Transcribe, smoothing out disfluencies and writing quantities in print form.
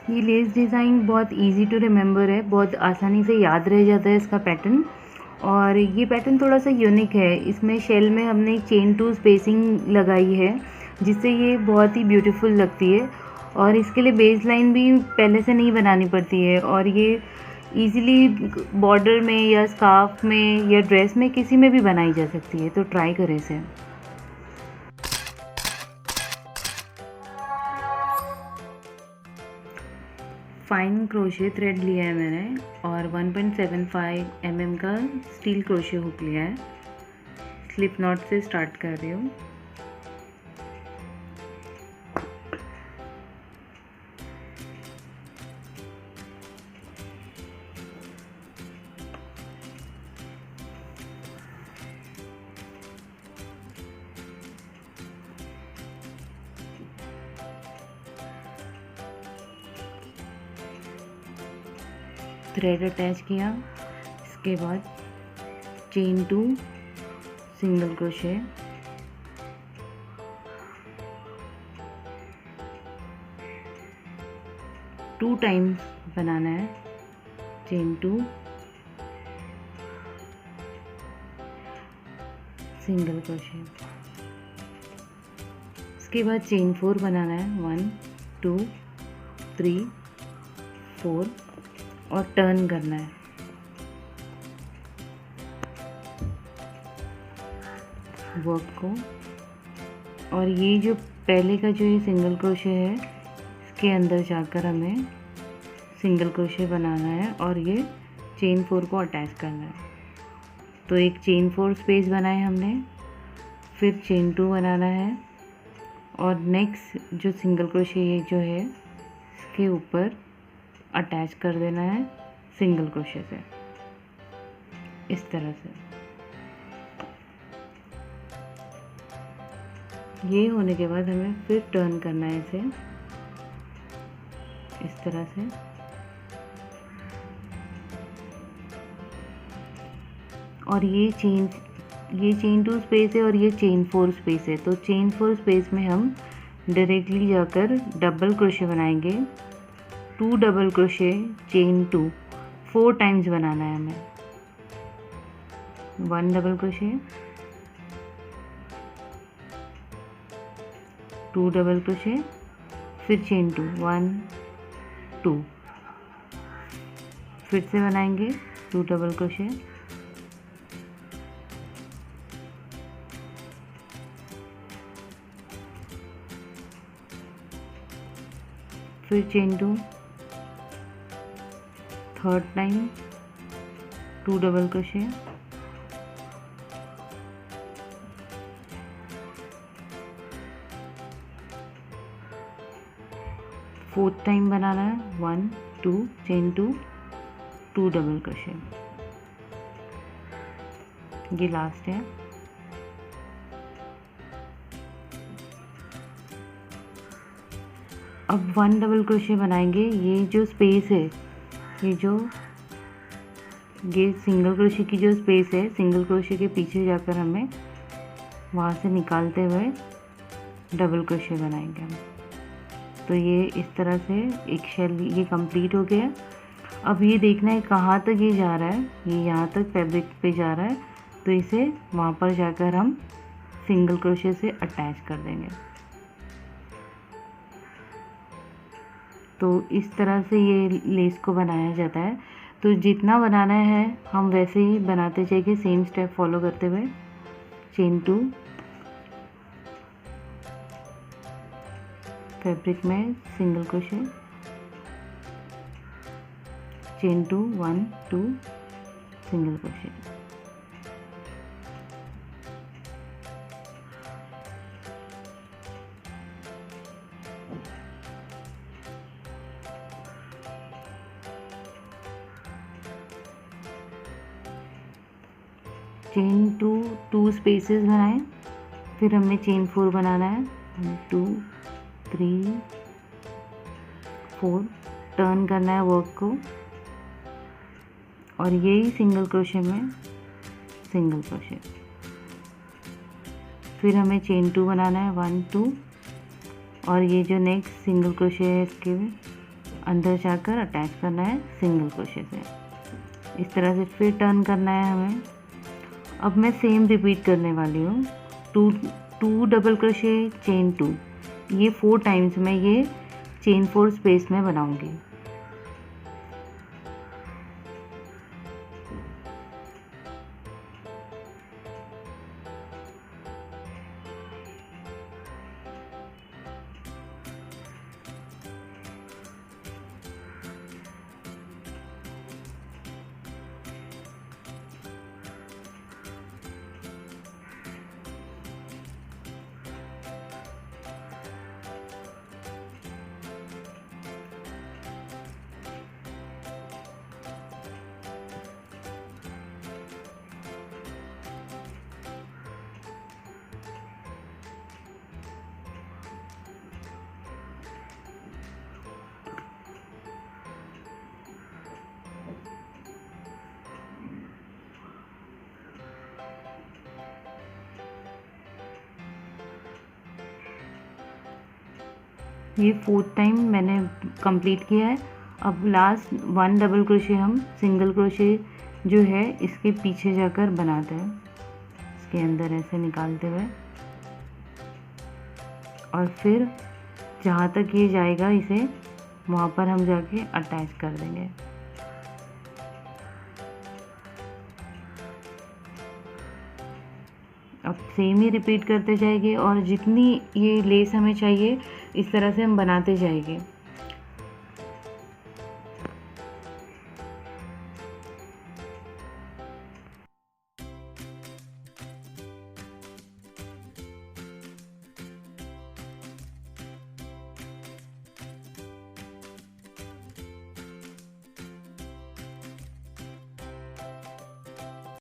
ये less design बहुत easy to remember है, बहुत आसानी से याद रह जाता है इसका पैटर्न। और ये पैटर्न थोड़ा सा यूनिक है, इसमें शेल में हमने एक चेन टू स्पेसिंग लगाई है जिससे ये बहुत ही ब्यूटीफुल लगती है। और इसके लिए बेस लाइन भी पहले से नहीं बनानी पड़ती है और ये इजीली बॉर्डर में या स्कार्फ में या ड्रेस में किसी में भी बनाई जा सकती है, तो ट्राई करें इसे। फाइन क्रोशे थ्रेड लिया है मैंने और 1.75 mm का स्टील क्रोशे हुक लिया है। स्लिप नॉट से स्टार्ट कर रही हूँ। थ्रेड अटैच किया, इसके बाद chain two single crochet, two times बनाना है। चेन टू सिंगल क्रोशे, इसके बाद चेन 4 बनाना है। 1 2 3 4 और टर्न करना है। वर्क को, और ये जो पहले का जो ये सिंगल क्रोशे है इसके अंदर जाकर हमें सिंगल क्रोशे बनाना है और ये चेन 4 को अटैच करना है। तो एक चेन 4 स्पेस बनाए हमने, फिर चेन 2 बनाना है और नेक्स्ट जो सिंगल क्रोशे ये जो है इसके ऊपर अटैच कर देना है सिंगल क्रोशे से, इस तरह से। ये होने के बाद हमें फिर टर्न करना है इसे इस तरह से। और ये चेन 2 स्पेस है और ये चेन 4 स्पेस है, तो चेन 4 स्पेस में हम डायरेक्टली जाकर डबल क्रोशे बनाएंगे। 2 डबल क्रोशे चेन 2 4 टाइम्स बनाना है हमें। 1 डबल क्रोशे, 2 डबल क्रोशे, फिर चेन 2 1 2, फिर से बनाएंगे 2 डबल क्रोशे, फिर chain 2, third time 2 double crochet, fourth time बनाना है। 1 2 चेन 2 2 डबल क्रोशे, ये लास्ट है। अब 1 डबल क्रोशे बनाएंगे। ये जो स्पेस है, ये सिंगल क्रोशे की जो स्पेस है, सिंगल क्रोशे के पीछे जाकर हमें वहाँ से निकालते हुए डबल क्रोशे बनाएंगे हम। तो ये इस तरह से एक शेल ये कंप्लीट हो गया। अब ये देखना है कहाँ तक ये जा रहा है, ये यहाँ तक फैब्रिक पे जा रहा है, तो इसे वहाँ पर जाकर हम सिंगल क्रोशे से अटैच कर देंगे। तो इस तरह से ये लेस को बनाया जाता है। तो जितना बनाना है हम वैसे ही बनाते जाएंगे, सेम स्टेप फॉलो करते हुए। चेन 2 फैब्रिक में single crochet, chain 2 1 2 single crochet, chain 2 spaces बनाएं, फिर हमने चेन 4 बनाना है। 1 2 3 4 टर्न करना है वर्क को, और यही सिंगल क्रोशे में सिंगल क्रोशे। फिर हमें चेन 2 बनाना है 1 2, और ये जो नेक्स्ट सिंगल क्रोशे है इसके अंदर जाकर अटैच करना है सिंगल क्रोशे से। इस तरह से फिर टर्न करना है हमें। अब मैं सेम रिपीट करने वाली हूँ। टू डबल क्रोशे चेन 2, ये 4 टाइम्स मैं ये चेन 4 स्पेस में बनाऊंगी। ये 4th टाइम मैंने कंप्लीट किया है। अब लास्ट 1 डबल क्रोशे हम सिंगल क्रोशे जो है इसके पीछे जाकर बनाते हैं, इसके अंदर ऐसे निकालते हुए, और फिर जहाँ तक ये जाएगा इसे वहाँ पर हम जाके अटैच कर देंगे। अब सेम ही रिपीट करते जाएंगे और जितनी ये लेस हमें चाहिए इस तरह से हम बनाते जाएंगे।